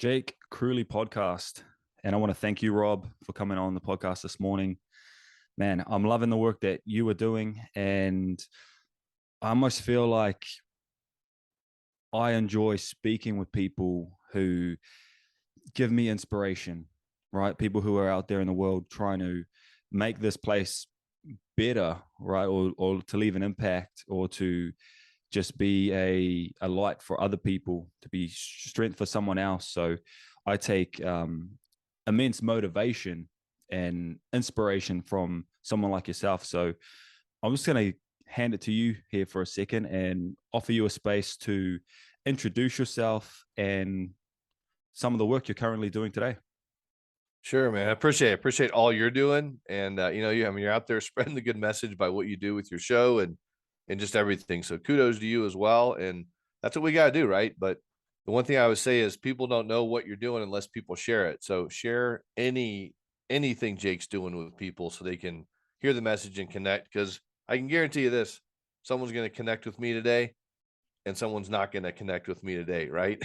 Jake, Crulee podcast. And I want to thank you, Rob, for coming on the podcast this morning. Man, I'm loving the work that you are doing. And I almost feel like I enjoy speaking with people who give me inspiration, right? People who are out there in the world trying to make this place better, right? Or to leave an impact, or to just be a light for other people, to be strength for someone else. So I take immense motivation and inspiration from someone like yourself. So I'm just going to hand it to you here for a second and offer you a space to introduce yourself and some of the work you're currently doing today. Sure, man. I appreciate all you're doing. And, you're out there spreading the good message by what you do with your show and just everything. So kudos to you as well. And that's what we got to do, right? But the one thing I would say is people don't know what you're doing unless people share it. So share anything Jake's doing with people so they can hear the message and connect. Because I can guarantee you this, someone's going to connect with me today and someone's not going to connect with me today, right?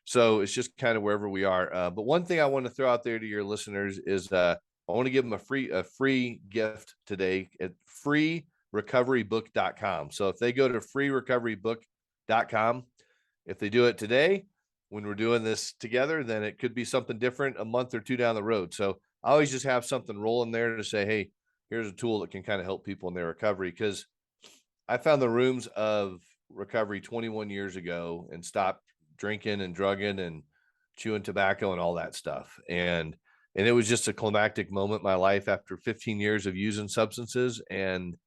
So it's just kind of wherever we are. But one thing I want to throw out there to your listeners is I want to give them a free gift today at freerecoverybook.com. So if they go to freerecoverybook.com, if they do it today, when we're doing this together, then it could be something different a month or two down the road. So I always just have something rolling there to say, hey, here's a tool that can kind of help people in their recovery. Because I found the rooms of recovery 21 years ago and stopped drinking and drugging and chewing tobacco and all that stuff. And it was just a climactic moment in my life after 15 years of using substances. And,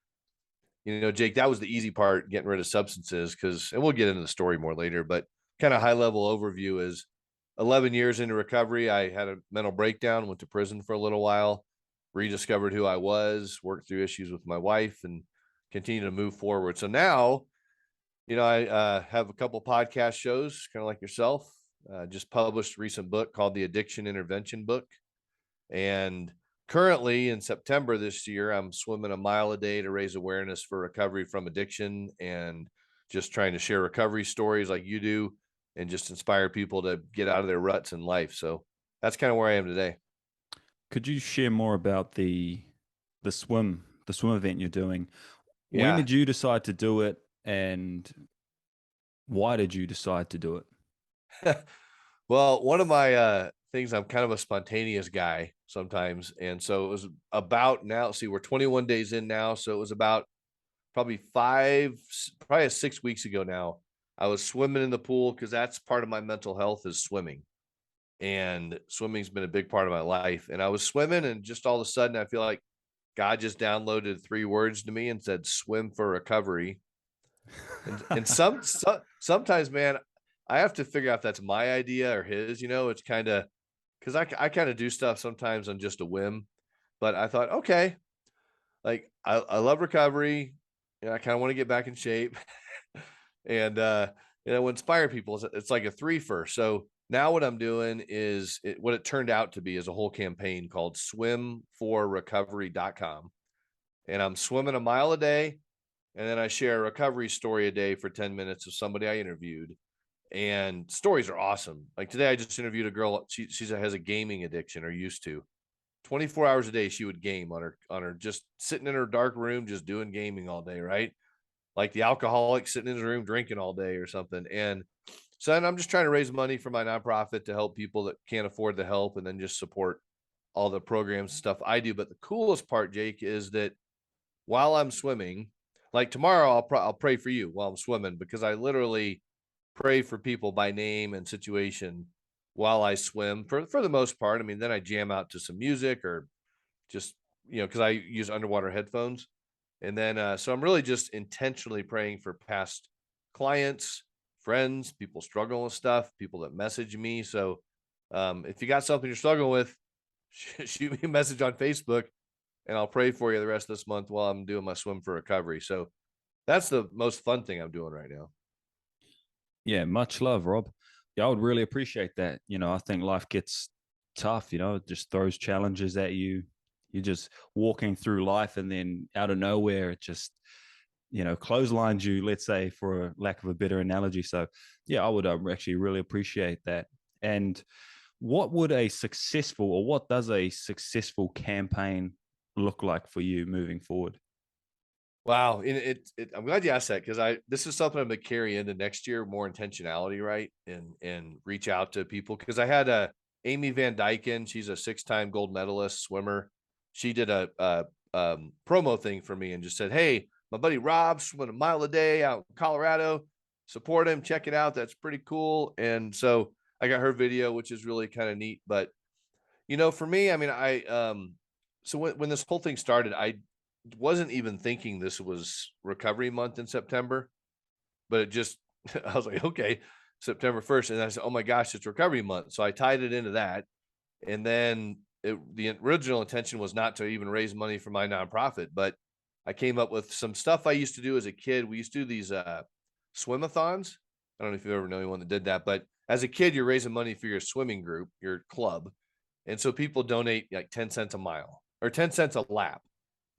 Jake, that was the easy part, getting rid of substances, and we'll get into the story more later, but kind of high level overview is 11 years into recovery. I had a mental breakdown, went to prison for a little while, rediscovered who I was, worked through issues with my wife, and continue to move forward. So now, I have a couple podcast shows, kind of like yourself. Just published a recent book called the Addiction Intervention Book. And currently in September this year, I'm swimming a mile a day to raise awareness for recovery from addiction, and just trying to share recovery stories like you do and just inspire people to get out of their ruts in life. So that's kind of where I am today. Could you share more about the swim event you're doing? Yeah. When did you decide to do it, and why did you decide to do it? Well, one of my things, I'm kind of a spontaneous guy sometimes. And so it was about now, see, we're 21 days in now. So it was about probably 6 weeks ago now. I was swimming in the pool because that's part of my mental health is swimming. And swimming's been a big part of my life. And I was swimming, and just all of a sudden, I feel like God just downloaded 3 words to me and said, swim for recovery. And sometimes, man, I have to figure out if that's my idea or his. It's kind of because I kind of do stuff sometimes on just a whim. But I thought, okay, like I love recovery. I kind of want to get back in shape and inspire people. It's like a 3-fer. So now what I'm doing is what it turned out to be is a whole campaign called swimforrecovery.com. And I'm swimming a mile a day. And then I share a recovery story a day for 10 minutes of somebody I interviewed. And stories are awesome. Like today, I just interviewed a girl. She has a gaming addiction, or used to. 24 hours a day, she would game on her just sitting in her dark room, just doing gaming all day, right? Like the alcoholic sitting in his room drinking all day or something. And so I'm just trying to raise money for my nonprofit to help people that can't afford the help, and then just support all the programs and stuff I do. But the coolest part, Jake, is that while I'm swimming, like tomorrow, I'll pray for you while I'm swimming, because I literally pray for people by name and situation while I swim for the most part. I mean, then I jam out to some music, or just, because I use underwater headphones. And then, so I'm really just intentionally praying for past clients, friends, people struggling with stuff, people that message me. So if you got something you're struggling with, shoot me a message on Facebook, and I'll pray for you the rest of this month while I'm doing my swim for recovery. So that's the most fun thing I'm doing right now. Yeah, much love, Rob. Yeah, I would really appreciate that. I think life gets tough, it just throws challenges at you. You're just walking through life, and then out of nowhere, it just, clotheslines you, let's say, for lack of a better analogy. So yeah, I would actually really appreciate that. And what would a successful, or what does a successful campaign look like for you moving forward? Wow. And I'm glad you asked that, because this is something I'm going to carry into next year, more intentionality, right? And reach out to people. Cause I had Amy Van Dyken. She's a 6-time gold medalist swimmer. She did a promo thing for me and just said, "Hey, my buddy Rob's swimming a mile a day out in Colorado. Support him. Check it out. That's pretty cool." And so I got her video, which is really kind of neat. But, for me, I mean, so when this whole thing started, I wasn't even thinking this was recovery month in September, but it just, I was like, okay, September 1st. And I said, oh my gosh, it's recovery month. So I tied it into that. And then the original intention was not to even raise money for my nonprofit, but I came up with some stuff I used to do as a kid. We used to do these swimathons. I don't know if you've ever known anyone that did that, but as a kid, you're raising money for your swimming group, your club. And so people donate like 10 cents a mile or 10 cents a lap.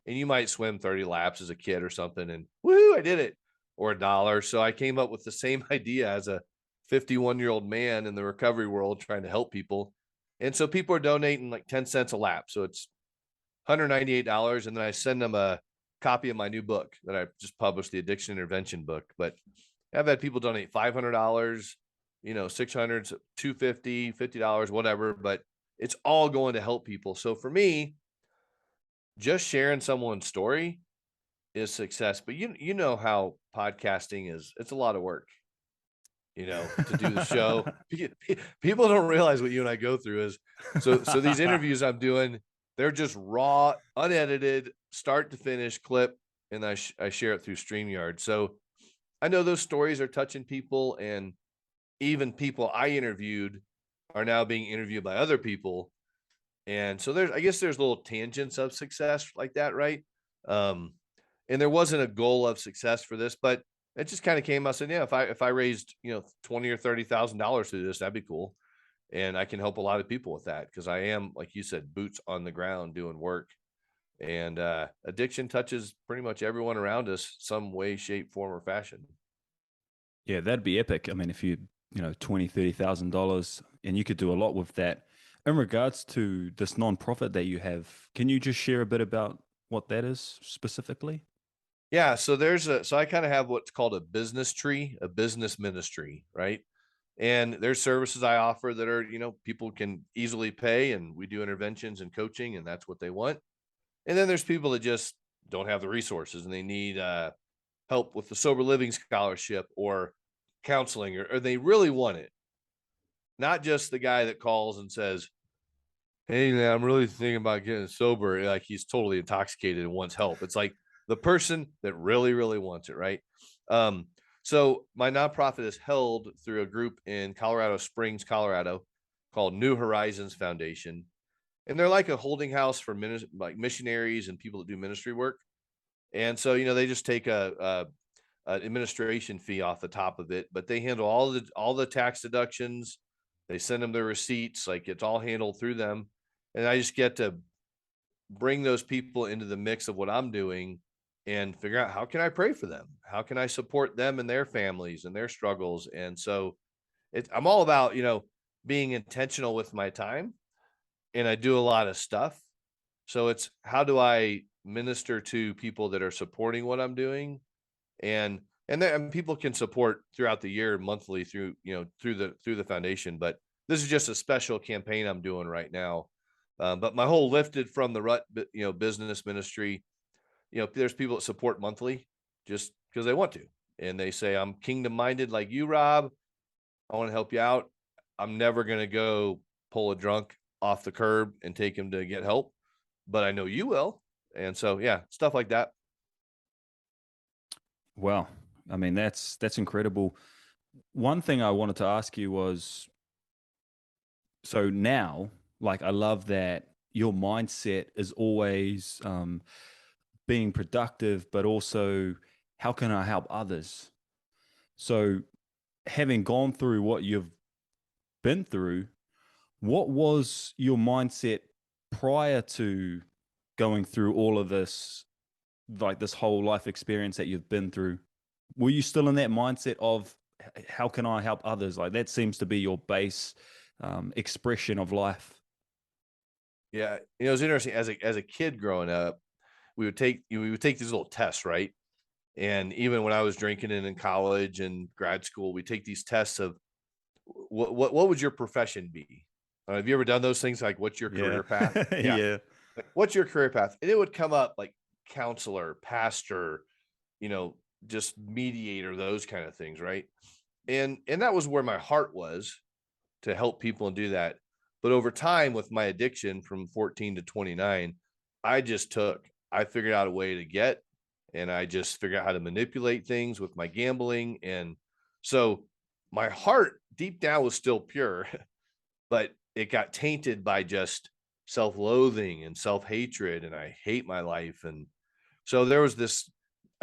And you might swim 30 laps as a kid or something, and woo, I did it, or $1. So I came up with the same idea as a 51-year-old man in the recovery world trying to help people. And so people are donating like 10 cents a lap. So it's $198. And then I send them a copy of my new book that I just published, the addiction intervention book. But I've had people donate $500, $600, $250, $50, whatever, but it's all going to help people. So for me, just sharing someone's story is success. But you know how podcasting is, it's a lot of work, to do the show. People don't realize what you and I go through is so these interviews I'm doing, they're just raw, unedited, start to finish clip, and I share it through StreamYard. So I know those stories are touching people, and even people I interviewed are now being interviewed by other people. And so I guess there's little tangents of success like that, right? And there wasn't a goal of success for this, but it just kind of came. I said, yeah, if I raised, $20,000 or $30,000 through this, that'd be cool. And I can help a lot of people with that, because I am, like you said, boots on the ground doing work. And addiction touches pretty much everyone around us, some way, shape, form, or fashion. Yeah, that'd be epic. I mean, if you, $20,000, and you could do a lot with that. In regards to this nonprofit that you have, can you just share a bit about what that is specifically? Yeah. So I kind of have what's called a business tree, a business ministry, right? And there's services I offer that are, people can easily pay, and we do interventions and coaching, and that's what they want. And then there's people that just don't have the resources, and they need help with the sober living scholarship or counseling, or they really want it. Not just the guy that calls and says, "Hey, man, I'm really thinking about getting sober." Like he's totally intoxicated and wants help. It's like the person that really, really wants it, right? Um, so my nonprofit is held through a group in Colorado Springs, Colorado, called New Horizons Foundation, and they're like a holding house for like missionaries and people that do ministry work. And so, they just take a administration fee off the top of it, but they handle all the tax deductions. They send them their receipts, like it's all handled through them. And I just get to bring those people into the mix of what I'm doing and figure out, how can I pray for them? How can I support them and their families and their struggles? And so I'm all about, being intentional with my time, and I do a lot of stuff. So it's, how do I minister to people that are supporting what I'm doing? And then people can support throughout the year, monthly, through through the foundation. But this is just a special campaign I'm doing right now. But my whole lifted from the rut, business ministry. There's people that support monthly just because they want to, and they say, I'm kingdom minded like you, Rob. I want to help you out. I'm never going to go pull a drunk off the curb and take him to get help, but I know you will. And so, yeah, stuff like that. Well, I mean, that's incredible. One thing I wanted to ask you was, so now, like, I love that your mindset is always being productive, but also, how can I help others? So, having gone through what you've been through, what was your mindset prior to going through all of this, like this whole life experience that you've been through? Were you still in that mindset of, how can I help others? Like, that seems to be your base expression of life. Yeah. It was interesting as a kid growing up, we would take these little tests, right? And even when I was drinking and in college and grad school, we take these tests of what would your profession be? Have you ever done those things? Like, what's your Yeah. career path? Yeah. Yeah. Like, what's your career path? And it would come up like counselor, pastor, you know, just mediator, those kind of things. Right. And that was where my heart was, to help people and do that. But over time with my addiction from 14 to 29, I figured out a way to get, and I just figured out how to manipulate things with my gambling. And so my heart deep down was still pure, but it got tainted by just self-loathing and self-hatred. And I hate my life. And so there was this,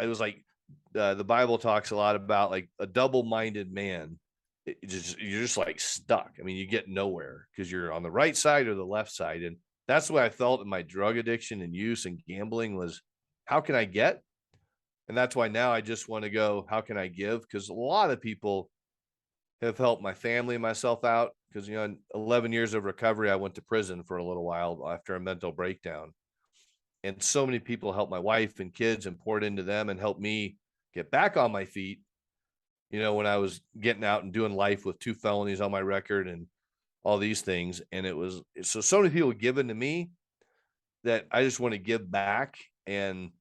it was like, the Bible talks a lot about like a double-minded man. You're just like stuck. I mean, you get nowhere because you're on the right side or the left side. And that's the way I felt in my drug addiction and use and gambling was, how can I get? And that's why now I just want to go, how can I give? Because a lot of people have helped my family and myself out. Because, you know, in 11 years of recovery, I went to prison for a little while after a mental breakdown. And so many people helped my wife and kids and poured into them and helped me get back on my feet. You know, when I was getting out and doing life with 2 felonies on my record and all these things. And it was so many people given to me that I just want to give back. And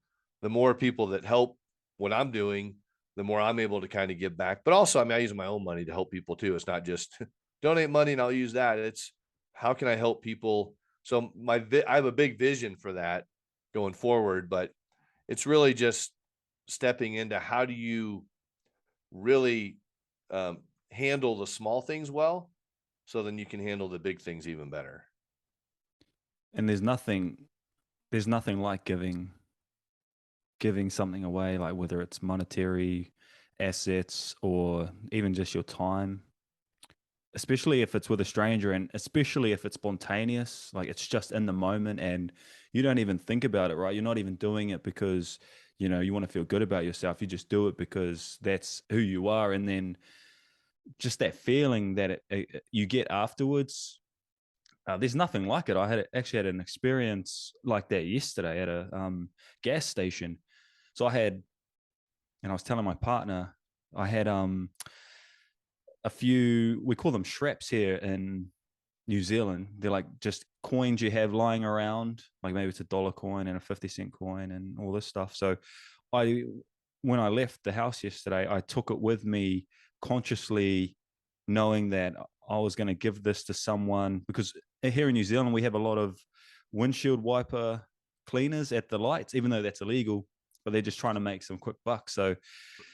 the more people that help what I'm doing, the more I'm able to kind of give back. But also, I mean, I use my own money to help people too. It's not just donate money and I'll use that. It's how can I help people? So I have a big vision for that going forward, but it's really just stepping into how do you really handle the small things well, so then you can handle the big things even better. And there's nothing like giving something away, like whether it's monetary assets or even just your time, especially if it's with a stranger, and especially if it's spontaneous, like it's just in the moment and you don't even think about it, right? You're not even doing it because you want to feel good about yourself. You just do it because that's who you are. And then just that feeling that you get afterwards, there's nothing like it. Actually had an experience like that yesterday at a gas station. So and I was telling my partner, I had a few, we call them shreps here in New Zealand. They're like just coins you have lying around, like maybe it's a dollar coin and a 50-cent coin and all this stuff. So I, when I left the house yesterday, I took it with me consciously, knowing that I was going to give this to someone, because here in New Zealand, we have a lot of windshield wiper cleaners at the lights, even though that's illegal, but they're just trying to make some quick bucks. So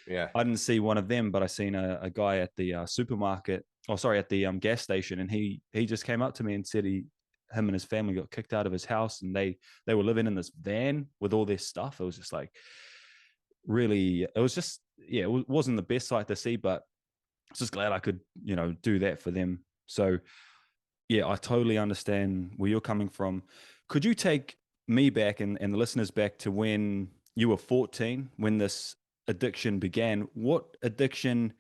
Yeah. I didn't see one of them, but I seen a guy at the supermarket. Oh, sorry, at the gas station, and he just came up to me and said him and his family got kicked out of his house, and they were living in this van with all their stuff. It was just like really, it was just it wasn't the best sight to see, but I was just glad I could do that for them. So yeah, I totally understand where you're coming from. Could you take me back and the listeners back to when you were 14, when this addiction began? What addiction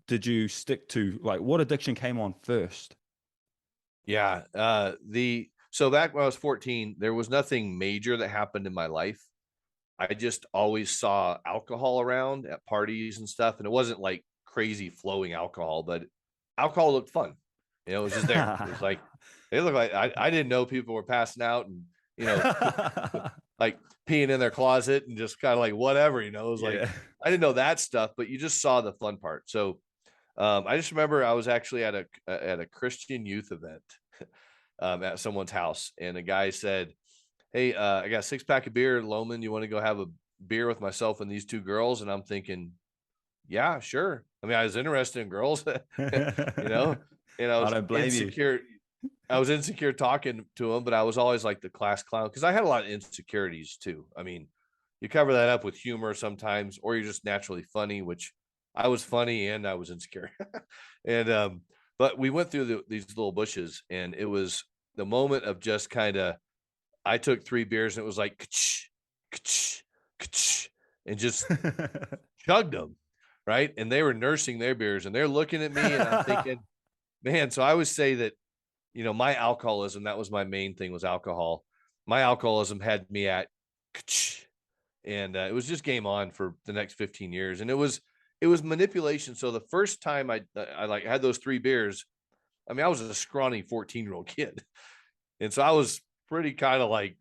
did you stick to? Like, what addiction came on first? Yeah. So back when I was 14, there was nothing major that happened in my life. I just always saw alcohol around at parties and stuff. And it wasn't like crazy flowing alcohol, but alcohol looked fun. It was just there. It was like, it looked like I didn't know people were passing out and, you know, like peeing in their closet and just kind of like whatever, it was like, Yeah. I didn't know that stuff, but you just saw the fun part. So I just remember I was actually at a Christian youth event at someone's house, and a guy said, "Hey, I got a 6-pack of beer, Lohman. You want to go have a beer with myself and these 2 girls?" And I'm thinking, "Yeah, sure." I mean, I was interested in girls, you know, and I I was don't blame you. insecure. I was insecure talking to him, but I was always like the class clown because I had a lot of insecurities too. I mean, you cover that up with humor sometimes, or you're just naturally funny, which I was funny and I was insecure. And but we went through these little bushes, and it was the moment of just kind of, I took 3 beers and it was like ka-ch, ka-ch, ka-ch, and just chugged them, right? And they were nursing their beers and they're looking at me and I'm thinking, man, so I would say that, my alcoholism, that was my main thing, was alcohol. My alcoholism had me at, and it was just game on for the next 15 years. And it was manipulation. So the first time I like had those 3 beers, I mean, I was a scrawny 14-year-old kid. And so I was pretty kind of like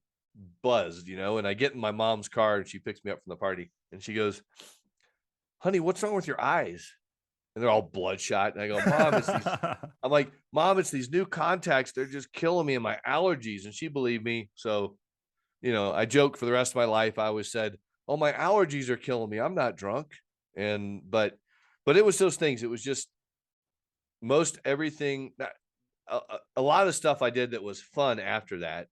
buzzed, and I get in my mom's car and she picks me up from the party and she goes, "Honey, what's wrong with your eyes?" And they're all bloodshot. And I go, I'm like, "Mom, it's these new contacts. They're just killing me and my allergies." And she believed me. So, I joke for the rest of my life. I always said, "Oh, my allergies are killing me. I'm not drunk." But it was those things. It was just most everything. A lot of stuff I did that was fun after that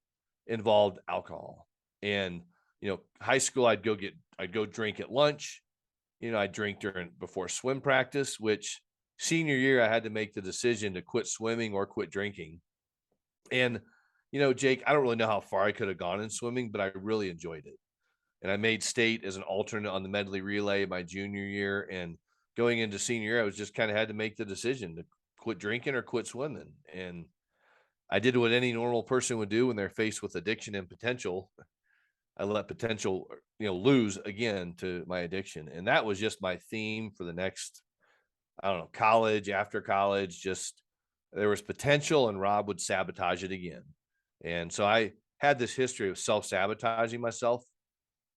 involved alcohol. And, high school, I'd go drink at lunch. I'd drink before swim practice, which senior year, I had to make the decision to quit swimming or quit drinking. And, Jake, I don't really know how far I could have gone in swimming, but I really enjoyed it. And I made state as an alternate on the medley relay my junior year. And going into senior year, I was just kind of had to make the decision to quit drinking or quit swimming. And I did what any normal person would do when they're faced with addiction and potential. I let potential, lose again to my addiction. And that was just my theme for the next, I don't know, college, after college, just there was potential and Rob would sabotage it again. And so I had this history of self-sabotaging myself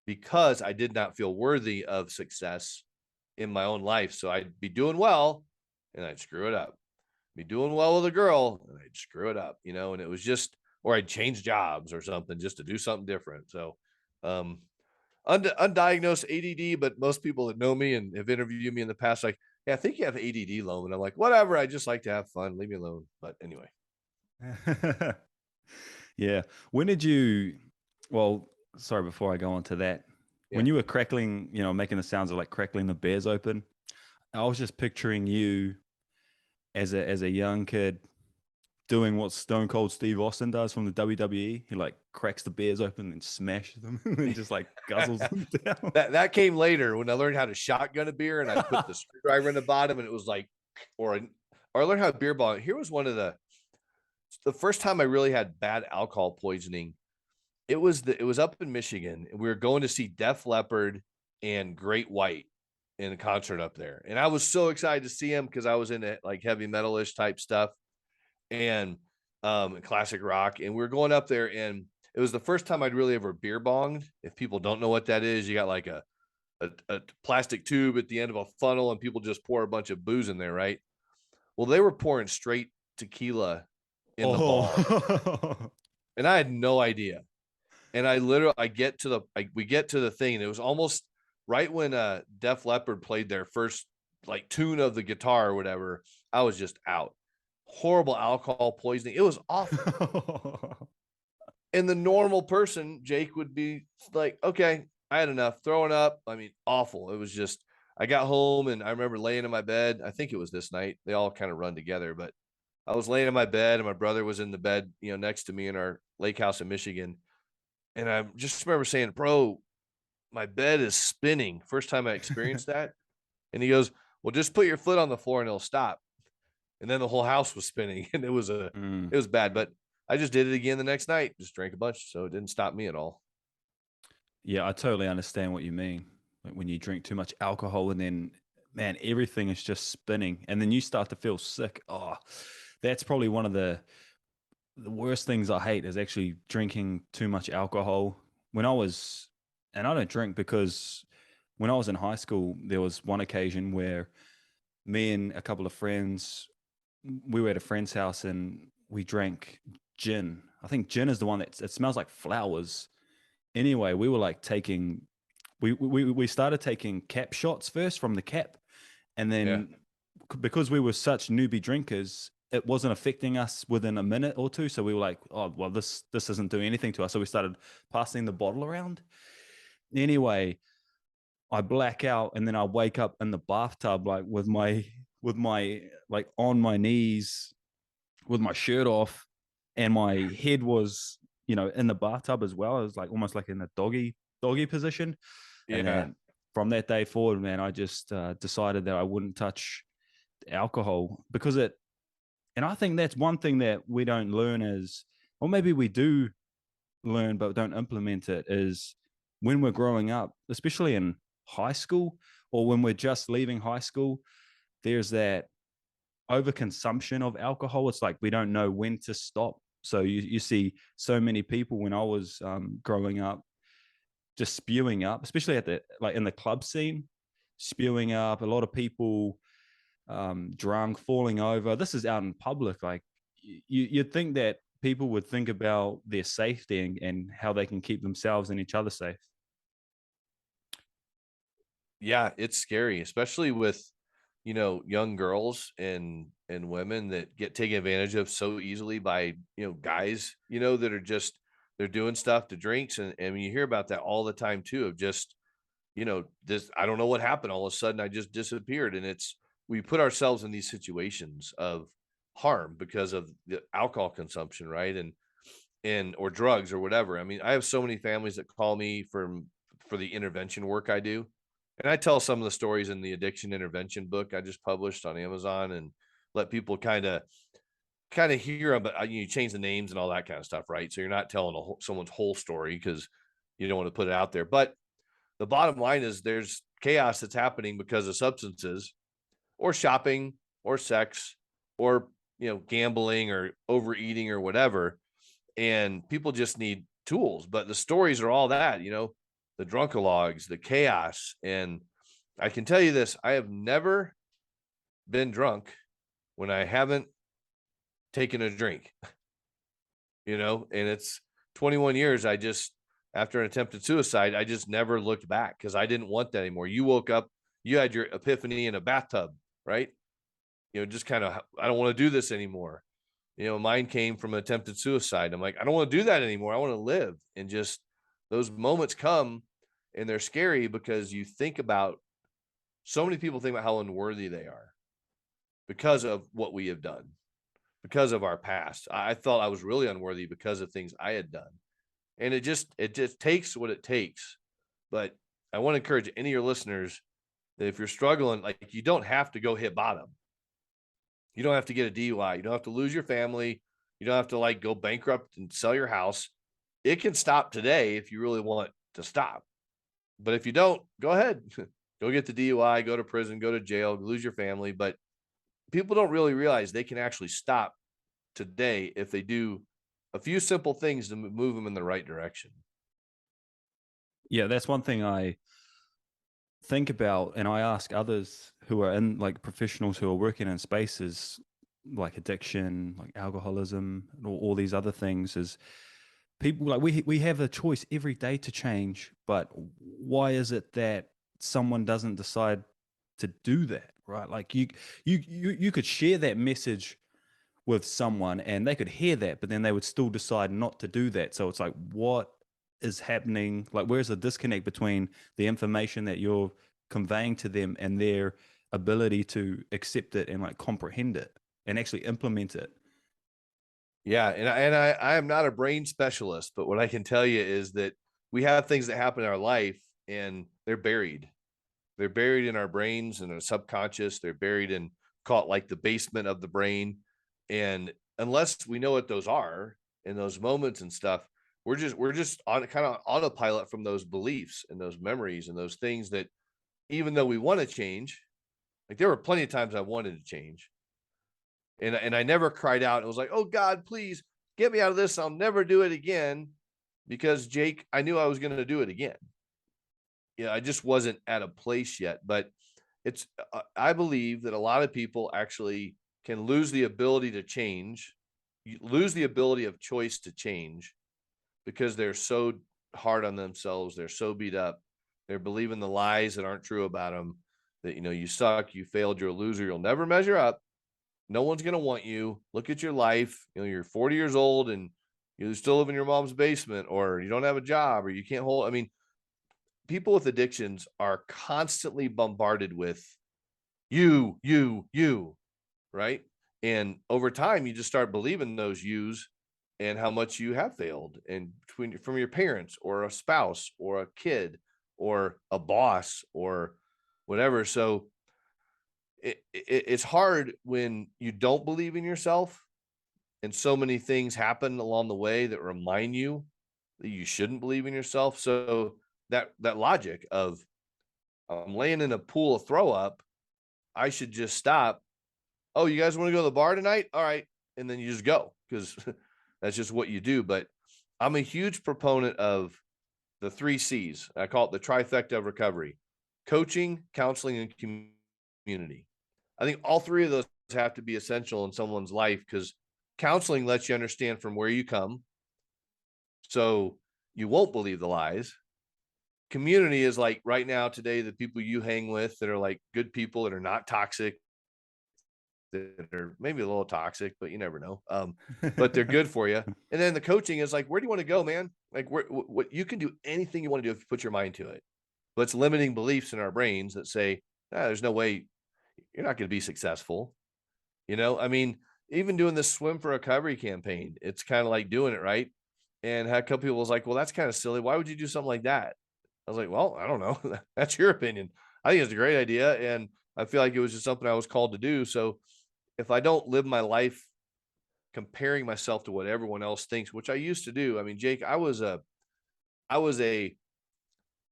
because I did not feel worthy of success in my own life. So I'd be doing well and I'd screw it up. Be doing well with a girl and I'd screw it up, and it was just, or I'd change jobs or something just to do something different. So, undiagnosed ADD, but most people that know me and have interviewed me in the past, like, "Yeah, I think you have ADD, Lohman." I'm like, "Whatever. I just like to have fun. Leave me alone." But anyway. Yeah. When did you, well, sorry, before I go on to that, Yeah. when you were crackling, making the sounds of like crackling the beers open, I was just picturing you as a young kid doing what Stone Cold Steve Austin does from the WWE. He like cracks the beers open and smashes them and just like guzzles them down. That came later when I learned how to shotgun a beer and I put the screwdriver in the bottom and it was like, or I learned how to beer bong. Here was one of the first time I really had bad alcohol poisoning. It was up in Michigan and we were going to see Def Leppard and Great White in a concert up there. And I was so excited to see him because I was into like heavy metalish type stuff and classic rock. And we were going up there and it was the first time I'd really ever beer bonged. If people don't know what that is, you got like a plastic tube at the end of a funnel and people just pour a bunch of booze in there, right? Well, they were pouring straight tequila in the bong. And I had no idea. And we get to the thing and it was almost right when Def Leppard played their first like tune of the guitar or whatever. I was just out. Horrible alcohol poisoning. It was awful. And the normal person, Jake, would be like, "Okay, I had enough." Throwing up. I mean, awful. It was just, I got home and I remember laying in my bed. I think it was this night. They all kind of run together, but I was laying in my bed and my brother was in the bed, next to me in our lake house in Michigan. And I just remember saying, "Bro, my bed is spinning." First time I experienced that. And he goes, "Well, just put your foot on the floor and it'll stop." And then the whole house was spinning and it was bad, but I just did it again the next night, just drank a bunch. So it didn't stop me at all. Yeah, I totally understand what you mean. Like when you drink too much alcohol and then, man, everything is just spinning and then you start to feel sick. Oh, that's probably one of the worst things I hate is actually drinking too much alcohol. And I don't drink because when I was in high school, there was one occasion where me and a couple of friends, we were at a friend's house and we drank gin. I think gin is the one that it smells like flowers. Anyway, we were like we started taking cap shots first from the cap, and then because we were such newbie drinkers, it wasn't affecting us within a minute or two. So we were like, "Oh, well, this isn't doing anything to us." So we started passing the bottle around. Anyway, I black out and then I wake up in the bathtub like with my like on my knees with my shirt off and my head was, in the bathtub as well. It was like almost like in a doggy position. And then from that day forward, man, I just decided that I wouldn't touch alcohol because And I think that's one thing that we don't learn is, or maybe we do learn but don't implement it, is when we're growing up, especially in high school or when we're just leaving high school, there's that overconsumption of alcohol. It's like we don't know when to stop. So you see so many people when I was growing up just spewing up, especially at the like in the club scene, spewing up. A lot of people drunk, falling over. This is out in public. Like you'd think that people would think about their safety and how they can keep themselves and each other safe. Yeah, it's scary, especially with, young girls and women that get taken advantage of so easily by, guys, that are just they're doing stuff to drinks. And you hear about that all the time too, of just, this, I don't know what happened. All of a sudden I just disappeared. And we put ourselves in these situations of harm because of the alcohol consumption, right? And or drugs or whatever. I mean, I have so many families that call me for the intervention work I do. And I tell some of the stories in the addiction intervention book I just published on Amazon, and let people kind of hear them, but you change the names and all that kind of stuff, right? So you're not telling someone's whole story because you don't want to put it out there. But the bottom line is there's chaos that's happening because of substances or shopping or sex or, gambling or overeating or whatever. And people just need tools, but the stories are all that, the drunkalogs, the chaos. And I can tell you this, I have never been drunk when I haven't taken a drink, and it's 21 years. After an attempted suicide, I just never looked back because I didn't want that anymore. You woke up, you had your epiphany in a bathtub, right? Just kind of, I don't want to do this anymore. Mine came from attempted suicide. I'm like, I don't want to do that anymore. I want to live. And just those moments come, and they're scary because you think about, so many people think about how unworthy they are because of what we have done, because of our past. I thought I was really unworthy because of things I had done. And it just takes what it takes. But I want to encourage any of your listeners that if you're struggling, like, you don't have to go hit bottom. You don't have to get a DUI. You don't have to lose your family. You don't have to go bankrupt and sell your house. It can stop today if you really want to stop. But if you don't, go ahead, go get the DUI, go to prison, go to jail, lose your family. But people don't really realize they can actually stop today if they do a few simple things to move them in the right direction. Yeah, that's one thing I think about, and I ask others who are in professionals who are working in spaces like addiction, like alcoholism, and all these other things, is people we have a choice every day to change, but why is it that someone doesn't decide to do that, right? Like you could share that message with someone and they could hear that, but then they would still decide not to do that. So it's like, what is happening? Like, where's the disconnect between the information that you're conveying to them and their ability to accept it and comprehend it and actually implement it? Yeah, and I am not a brain specialist, but what I can tell you is that we have things that happen in our life and they're buried. They're buried in our brains and our subconscious. They're buried in, call it, the basement of the brain. And unless we know what those are in those moments and stuff, we're just on kind of autopilot from those beliefs and those memories and those things that, even though we want to change, there were plenty of times I wanted to change. And I never cried out and was like, oh God, please get me out of this. I'll never do it again. Because Jake, I knew I was going to do it again. I just wasn't at a place yet, but I believe that a lot of people actually can lose the ability to change, lose the ability of choice to change because they're so hard on themselves. They're so beat up. They're believing the lies that aren't true about them, that, you suck, you failed, you're a loser, you'll never measure up. No one's going to want you. Look at your life. You're 40 years old and you still live in your mom's basement, or you don't have a job, or you can't hold. I mean, people with addictions are constantly bombarded with you, right? And over time, you just start believing those yous and how much you have failed, and from your parents or a spouse or a kid or a boss or whatever. So it's hard when you don't believe in yourself and so many things happen along the way that remind you that you shouldn't believe in yourself. So that logic of I'm laying in a pool of throw up, I should just stop. Oh, you guys want to go to the bar tonight? All right. And then you just go because that's just what you do. But I'm a huge proponent of the 3 C's. I call it the trifecta of recovery: coaching, counseling, and community. I think all 3 of those have to be essential in someone's life because counseling lets you understand from where you come, so you won't believe the lies. Community is like right now, today, the people you hang with that are like good people that are not toxic, that are maybe a little toxic, but you never know. But they're good for you. And then the coaching is like, where do you want to go, man? Like, what you can do anything you want to do if you put your mind to it. But it's limiting beliefs in our brains that say, there's no way you're not going to be successful. I mean, even doing this swim for recovery campaign, it's kind of like doing it right. And had a couple people was like, well, that's kind of silly. Why would you do something like that? I was like, well, I don't know. That's your opinion. I think it's a great idea. And I feel like it was just something I was called to do. So if I don't live my life comparing myself to what everyone else thinks, which I used to do. I mean, Jake, I was a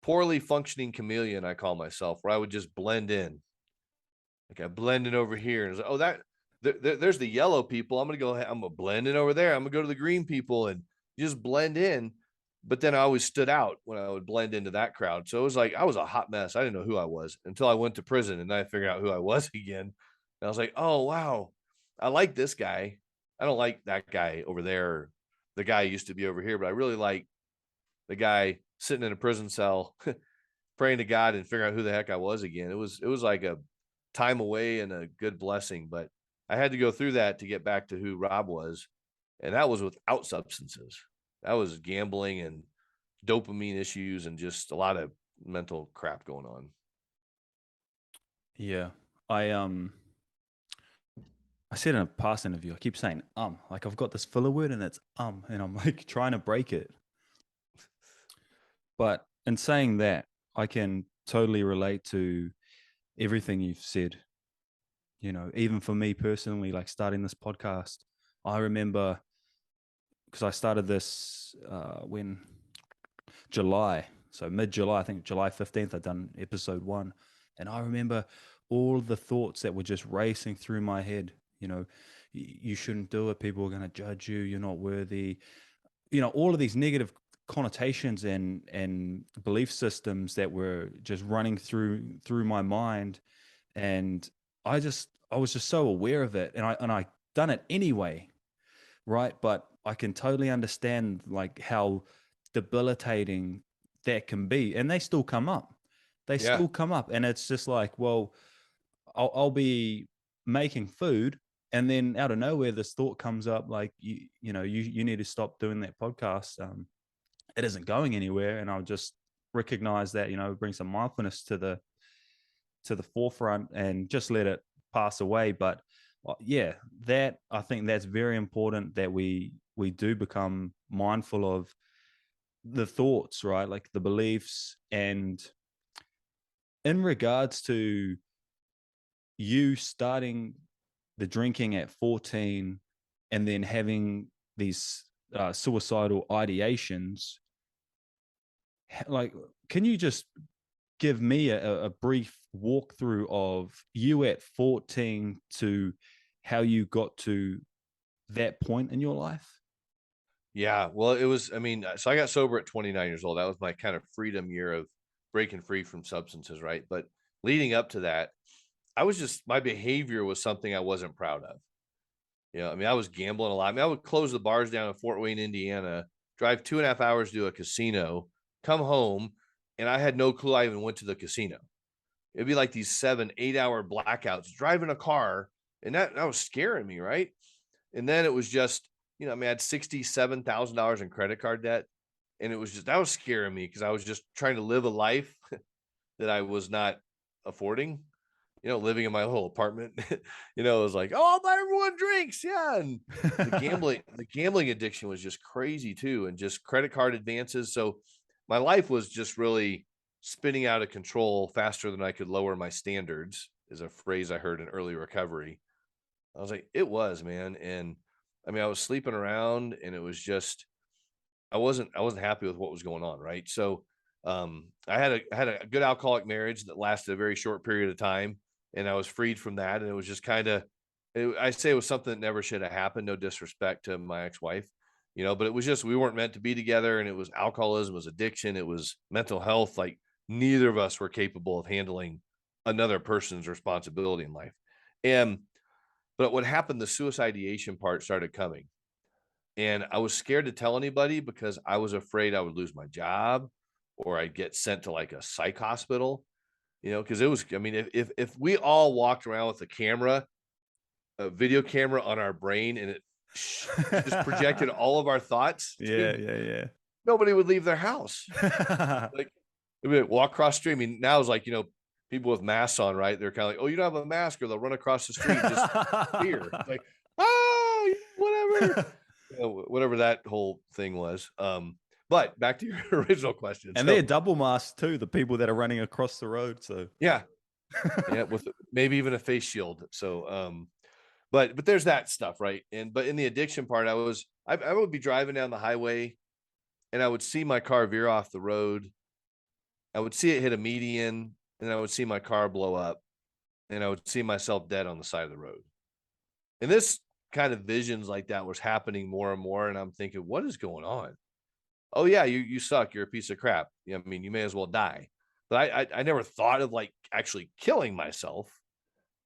poorly functioning chameleon, I call myself, where I would just blend in. Like I blend in over here, and it's like, oh, there's the yellow people. I'm gonna blend in over there. I'm gonna go to the green people and just blend in. But then I always stood out when I would blend into that crowd. So it was like I was a hot mess. I didn't know who I was until I went to prison, and then I figured out who I was again. And I was like, oh wow, I like this guy. I don't like that guy over there. The guy used to be over here, but I really like the guy sitting in a prison cell praying to God and figuring out who the heck I was again. It was like a time away and a good blessing, but I had to go through that to get back to who Rob was. And that was without substances. That was gambling and dopamine issues and just a lot of mental crap going on. Yeah. I said in a past interview, I keep saying like I've got this filler word and it's and I'm like trying to break it. But in saying that, I can totally relate to everything you've said. Even for me personally, like starting this podcast, I remember because I started this when July, so mid-July, I think July 15th, I'd done episode 1. And I remember all the thoughts that were just racing through my head. You shouldn't do it. People are going to judge you. You're not worthy. All of these negative connotations and belief systems that were just running through my mind. And I was just so aware of it. And I done it anyway. Right. But I can totally understand like how debilitating that can be. And they still come up. They Yeah. still come up. And it's just like, well, I'll be making food, and then out of nowhere, this thought comes up like, you need to stop doing that podcast. It isn't going anywhere. And I'll just recognize that, bring some mindfulness to the forefront and just let it pass away. But yeah, that I think that's very important that we do become mindful of the thoughts, right? Like the beliefs. And in regards to you starting the drinking at 14 and then having these suicidal ideations, like, can you just give me a brief walkthrough of you at 14 to how you got to that point in your life? Yeah. Well, it was, I mean, so I got sober at 29 years old. That was my kind of freedom year of breaking free from substances. Right. But leading up to that, my behavior was something I wasn't proud of. I mean, I was gambling a lot. I mean, I would close the bars down in Fort Wayne, Indiana, drive 2.5 hours to a casino, come home, and I had no clue I even went to the casino. It'd be like these 7-8 hour blackouts driving a car, and that was scaring me, right? And then it was just, I mean, I had $67,000 in credit card debt, and that was scaring me because I was just trying to live a life that I was not affording. Living in my little apartment, it was like, oh, I'll buy everyone drinks. Yeah. And the gambling addiction was just crazy too. And just credit card advances. So my life was just really spinning out of control faster than I could lower my standards. is a phrase I heard in early recovery. I was like, it was, man. And I mean, I was sleeping around, and it was just, I wasn't happy with what was going on. Right. So, I had a good alcoholic marriage that lasted a very short period of time, and I was freed from that. And it was just kind of, I say it was something that never should have happened. No disrespect to my ex-wife, but it was just, we weren't meant to be together. And it was alcoholism, it was addiction, it was mental health. Like, neither of us were capable of handling another person's responsibility in life. And, but what happened, the suicidation part started coming. And I was scared to tell anybody because I was afraid I would lose my job or I'd get sent to like a psych hospital, because it was, I mean, if we all walked around with a video camera on our brain, and it just projected all of our thoughts, Yeah, dude, yeah, nobody would leave their house. yeah. Like, I mean, walk across the street. I mean, now it's like, people with masks on, right? They're kind of like, oh, you don't have a mask, or they'll run across the street and just fear. Like, oh, whatever. Whatever that whole thing was. But back to your original question. And So, they're double masked too, the people that are running across the road. So yeah, with maybe even a face shield. So, but there's that stuff, right? But in the addiction part, I would be driving down the highway, and I would see my car veer off the road. I would see it hit a median, and I would see my car blow up, and I would see myself dead on the side of the road. And this kind of visions like that was happening more and more. And I'm thinking, what is going on? Oh yeah, you suck. You're a piece of crap. I mean, you may as well die. But I never thought of like actually killing myself.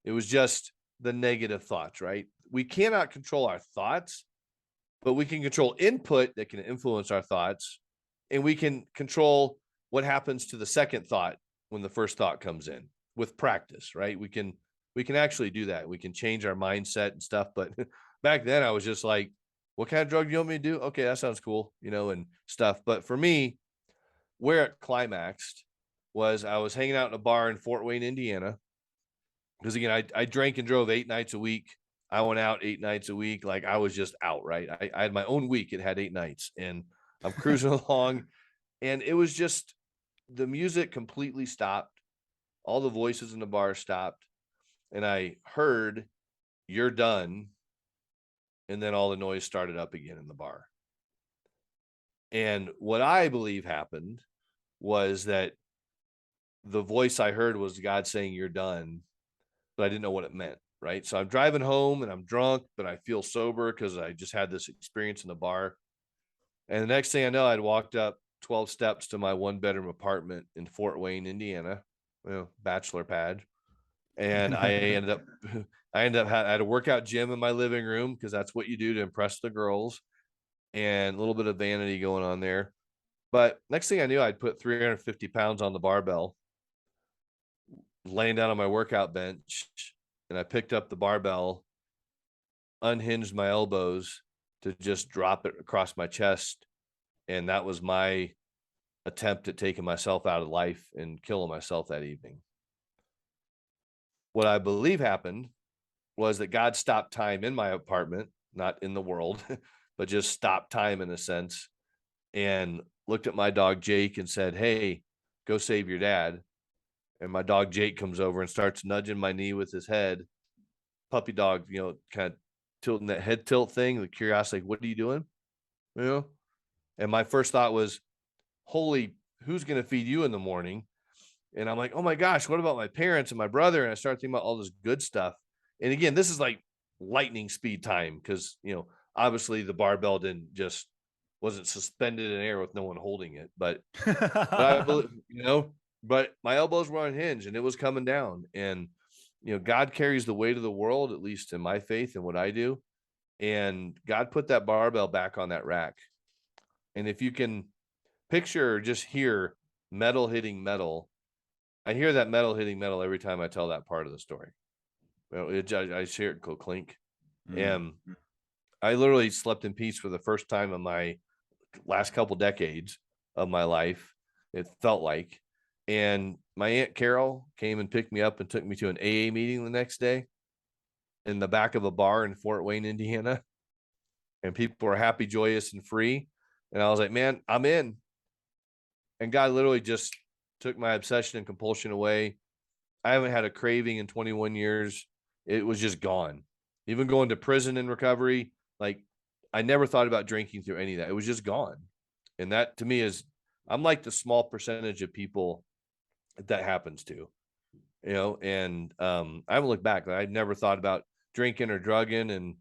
It was just the negative thoughts, right? We cannot control our thoughts, but we can control input that can influence our thoughts. And we can control what happens to the second thought when the first thought comes in with practice, right? We can actually do that. We can change our mindset and stuff. But back then I was just like, what kind of drug do you want me to do? Okay, that sounds cool, and stuff. But for me, where it climaxed was I was hanging out in a bar in Fort Wayne, Indiana. Because again, I drank and drove 8 nights a week. I went out 8 nights a week. Like, I was just out, right? I had my own week. It had 8 nights, and I'm cruising along, and it was just, the music completely stopped. All the voices in the bar stopped, and I heard, "You're done." And then all the noise started up again in the bar. And what I believe happened was that the voice I heard was God saying, "You're done," but I didn't know what it meant. Right. So I'm driving home, and I'm drunk, but I feel sober because I just had this experience in the bar. And the next thing I know, I'd walked up 12 steps to my 1-bedroom apartment in Fort Wayne, Indiana, bachelor pad. And I had a workout gym in my living room because that's what you do to impress the girls, and a little bit of vanity going on there. But next thing I knew, I'd put 350 pounds on the barbell, laying down on my workout bench, and I picked up the barbell, unhinged my elbows to just drop it across my chest. And that was my attempt at taking myself out of life and killing myself that evening. What I believe happened was that God stopped time in my apartment, not in the world, but just stopped time in a sense, and looked at my dog Jake and said, "Hey, go save your dad." And my dog Jake comes over and starts nudging my knee with his head. Puppy dog, kind of tilting that head tilt thing, the curiosity, like, "What are you doing?" And my first thought was, holy, who's going to feed you in the morning? And I'm like, oh my gosh, what about my parents and my brother? And I started thinking about all this good stuff. And again, this is like lightning speed time because, obviously the barbell wasn't suspended in air with no one holding it. But I believe, but my elbows were unhinged and it was coming down. And, God carries the weight of the world, at least in my faith and what I do. And God put that barbell back on that rack. And if you can picture or just hear metal hitting metal, I hear that metal hitting metal every time I tell that part of the story. I hear it go clink. And I literally slept in peace for the first time in my last couple decades of my life. It felt like. And my Aunt Carol came and picked me up and took me to an AA meeting the next day in the back of a bar in Fort Wayne, Indiana. And people were happy, joyous, and free. And I was like, man, I'm in. And God literally just took my obsession and compulsion away. I haven't had a craving in 21 years. It was just gone. Even going to prison in recovery, like I never thought about drinking through any of that. It was just gone. And that to me is, I'm like the small percentage of people that happens to, and I haven't looked back. I never thought about drinking or drugging. And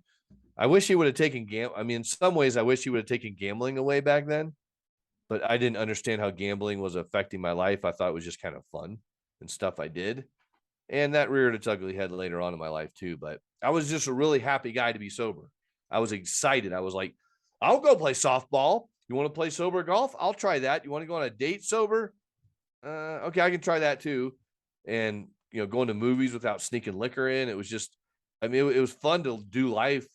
I wish he would have taken I mean, in some ways, I wish he would have taken gambling away back then, but I didn't understand how gambling was affecting my life. I thought it was just kind of fun and stuff I did. And that reared its ugly head later on in my life too. But I was just a really happy guy to be sober. I was excited. I was like, I'll go play softball. You want to play sober golf? I'll try that. You want to go on a date sober? Okay, I can try that too. And, going to movies without sneaking liquor in. It was just, I mean, it was fun to do life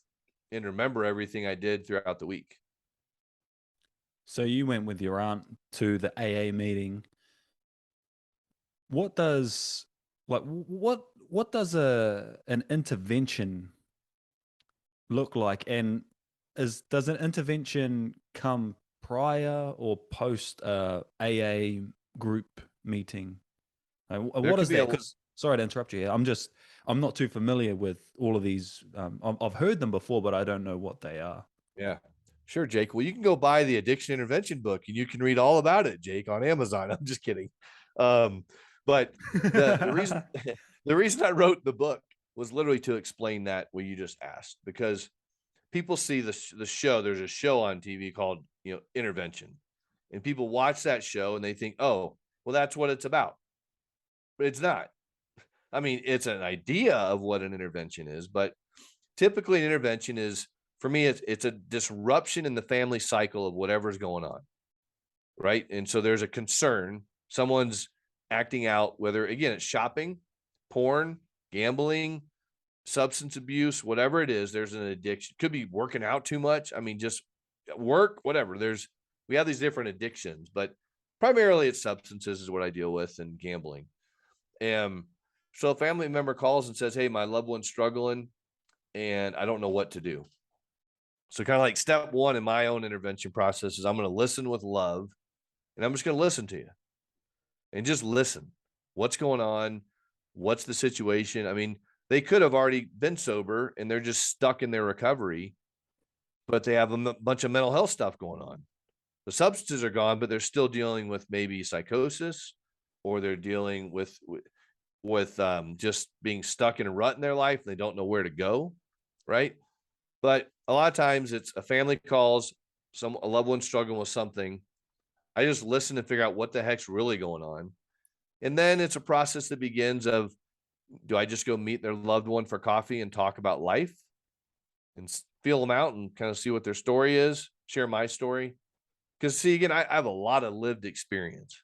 and remember everything I did throughout the week. So you went with your aunt to the AA meeting. What does what does an intervention look like? And does an intervention come prior or post AA group meeting? There What could is be that? Because sorry to interrupt you here. I'm not too familiar with all of these. I've heard them before, but I don't know what they are. Yeah, sure, Jake. Well, you can go buy the addiction intervention book and you can read all about it, Jake, on Amazon. I'm just kidding. But the reason the reason I wrote the book was literally to explain that what you just asked, because people see the show. There's a show on TV called Intervention, and people watch that show and they think, oh, well, that's what it's about, but it's not. I mean, it's an idea of what an intervention is, but typically an intervention is, for me, it's a disruption in the family cycle of whatever's going on, right? And so there's a concern. Someone's acting out, whether, again, it's shopping, porn, gambling, substance abuse, whatever it is, there's an addiction. Could be working out too much. I mean, just work, whatever. We have these different addictions, but primarily it's substances is what I deal with, and gambling. And so a family member calls and says, hey, my loved one's struggling and I don't know what to do. So kind of like step one in my own intervention process is I'm going to listen with love, and I'm just going to listen to you and just listen. What's going on? What's the situation? I mean, they could have already been sober and they're just stuck in their recovery, but they have a bunch of mental health stuff going on. The substances are gone, but they're still dealing with maybe psychosis, or they're dealing with just being stuck in a rut in their life and they don't know where to go. Right. But a lot of times it's a family calls, a loved one struggling with something. I just listen and figure out what the heck's really going on. And then it's a process that begins of, do I just go meet their loved one for coffee and talk about life and feel them out and kind of see what their story is, share my story? Because see, again, I have a lot of lived experience.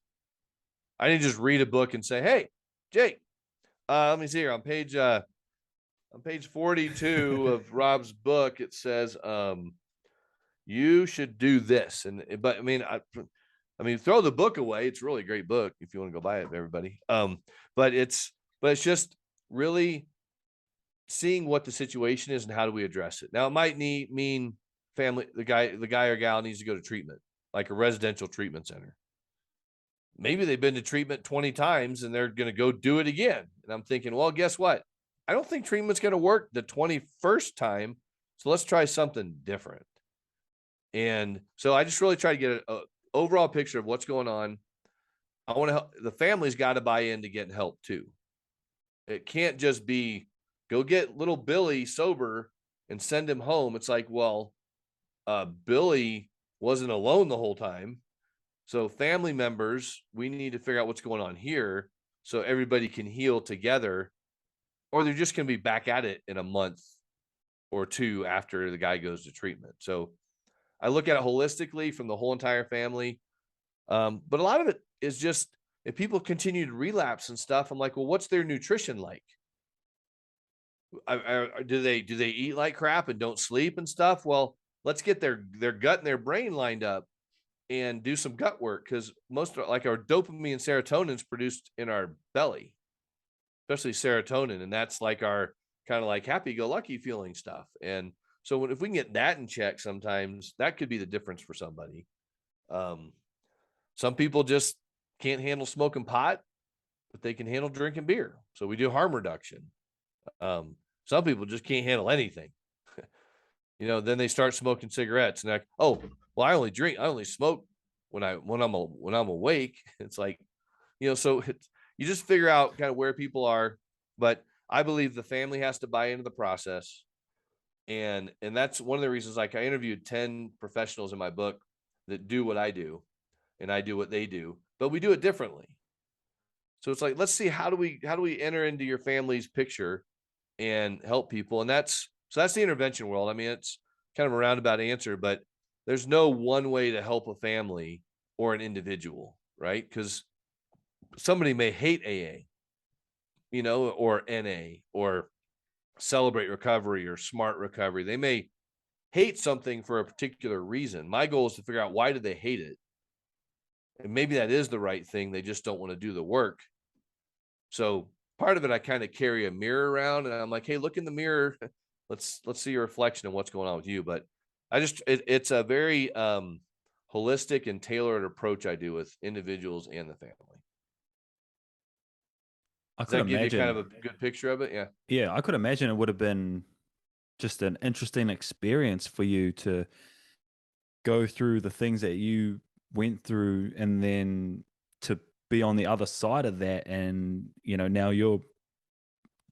I didn't just read a book and say, hey, Jake, let me see here on page 42 of Rob's book, it says, you should do this. But I mean, throw the book away. It's a really great book if you want to go buy it, everybody. But it's just really seeing what the situation is and how do we address it. Now, it might mean family, the guy or gal needs to go to treatment, like a residential treatment center. Maybe they've been to treatment 20 times and they're going to go do it again. And I'm thinking, well, guess what? I don't think treatment's going to work the 21st time. So let's try something different. And so I just really try to get an overall picture of what's going on. I want to help. The family's got to buy in to getting help too. It can't just be go get little Billy sober and send him home. It's like, well, Billy wasn't alone the whole time. So family members, we need to figure out what's going on here so everybody can heal together, or they're just going to be back at it in a month or two after the guy goes to treatment. So I look at it holistically from the whole entire family. But a lot of it is just, if people continue to relapse and stuff, I'm like, well, what's their nutrition like? Do they eat like crap and don't sleep and stuff? Well, let's get their gut and their brain lined up and do some gut work, because most like our dopamine and serotonin is produced in our belly, especially serotonin, and that's like our kind of like happy-go-lucky feeling stuff. And so if we can get that in check, sometimes that could be the difference for somebody. Some people just can't handle smoking pot. but they can handle drinking beer. So we do harm reduction. Some people just can't handle anything. Then they start smoking cigarettes and like, oh, well, I only smoke when I'm awake. It's like, so you just figure out kind of where people are. But I believe the family has to buy into the process. And that's one of the reasons, like I interviewed 10 professionals in my book that do what I do, and I do what they do, but we do it differently. So it's like, let's see, how do we enter into your family's picture and help people? And that's the intervention world. I mean, it's kind of a roundabout answer, but there's no one way to help a family or an individual, right? Because somebody may hate AA, or NA, or Celebrate Recovery or Smart Recovery. They may hate something for a particular reason. My goal is to figure out, why do they hate it? And maybe that is the right thing. They just don't want to do the work. So part of it, I kind of carry a mirror around, and I'm like, hey, look in the mirror. Let's see your reflection of what's going on with you. But it's a very holistic and tailored approach I do with individuals and the family. I Does could that give you kind imagine. of a good picture of it? Yeah. Yeah, I could imagine it would have been just an interesting experience for you to go through the things that you went through, and then to be on the other side of that, and now you're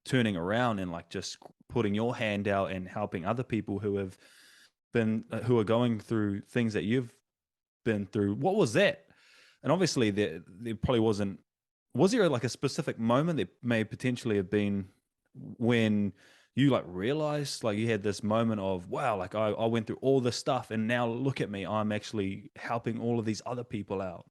turning around and like just putting your hand out and helping other people who are going through things that you've been through. What was that? And obviously there probably wasn't. Was there like a specific moment that may potentially have been when you like realized, like you had this moment of, wow, like I went through all this stuff and now look at me, I'm actually helping all of these other people out?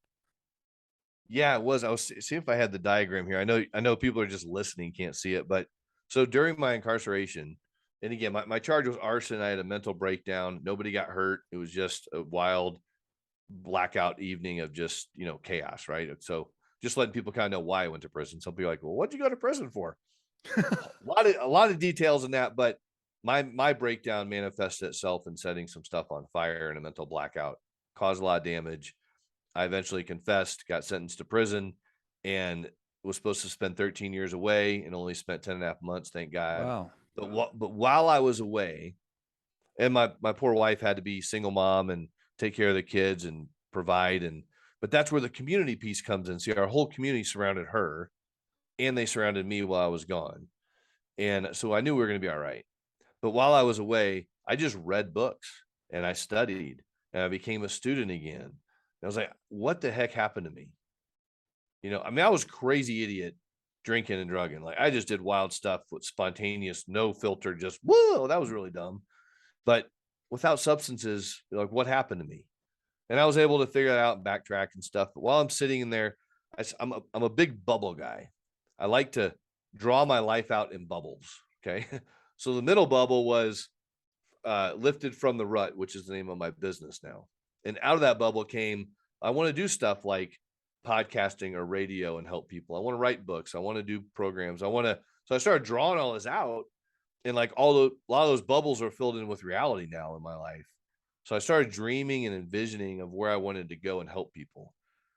Yeah, it was. I was seeing if I had the diagram here. I know people are just listening, can't see it, but so during my incarceration, and again, my charge was arson. I had a mental breakdown. Nobody got hurt. It was just a wild blackout evening of just, chaos, right? So just letting people kind of know why I went to prison. Some people are like, well, what'd you go to prison for? A lot of details in that, but my breakdown manifested itself in setting some stuff on fire and a mental blackout, caused a lot of damage. I eventually confessed, got sentenced to prison, and was supposed to spend 13 years away and only spent 10 and a half months, thank God. Wow. But while I was away, and my poor wife had to be single mom and take care of the kids and provide, but that's where the community piece comes in. See, our whole community surrounded her, and they surrounded me while I was gone. And so I knew we were going to be all right. But while I was away, I just read books and I studied and I became a student again. And I was like, what the heck happened to me? I mean, I was crazy idiot drinking and drugging. Like I just did wild stuff with spontaneous, no filter, just whoa, that was really dumb. But without substances, like what happened to me? And I was able to figure it out and backtrack and stuff. But while I'm sitting in there, I'm a big bubble guy. I like to draw my life out in bubbles. Okay. So the middle bubble was Lifted from the Rut, which is the name of my business now. And out of that bubble came, I want to do stuff like podcasting or radio and help people. I want to write books. I want to do programs. So I started drawing all this out, and like a lot of those bubbles are filled in with reality now in my life. So I started dreaming and envisioning of where I wanted to go and help people.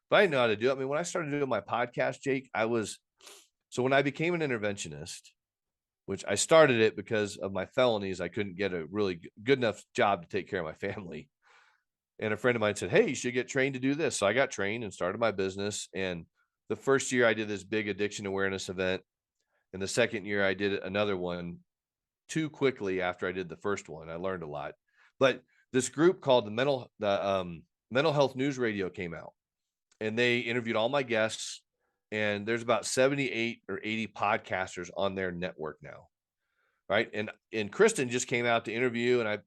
But I didn't know how to do it. I mean, when I started doing my podcast, Jake, so when I became an interventionist, which I started it because of my felonies, I couldn't get a really good enough job to take care of my family. And a friend of mine said, hey, you should get trained to do this. So I got trained and started my business. And the first year I did this big addiction awareness event. And the second year I did another one too quickly after I did the first one. I learned a lot. But this group called the Mental Health News Radio came out, and they interviewed all my guests. And there's about 78 or 80 podcasters on their network now. Right. And Kristen just came out to interview, and I,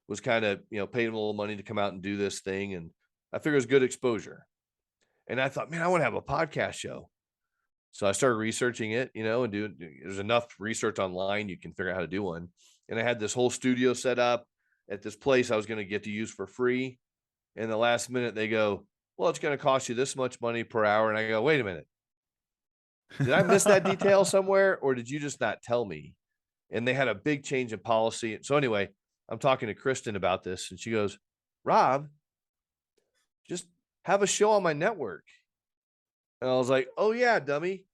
was kind of, paid him a little money to come out and do this thing. And I figured it was good exposure. And I thought, man, I want to have a podcast show. So I started researching it, and there's enough research online. You can figure out how to do one. And I had this whole studio set up at this place I was going to get to use for free. And the last minute they go, well, it's going to cost you this much money per hour. And I go, wait a minute. Did I miss that detail somewhere, or did you just not tell me? And they had a big change in policy. So anyway, I'm talking to Kristen about this, and she goes, Rob, just have a show on my network. And I was like, oh yeah, dummy.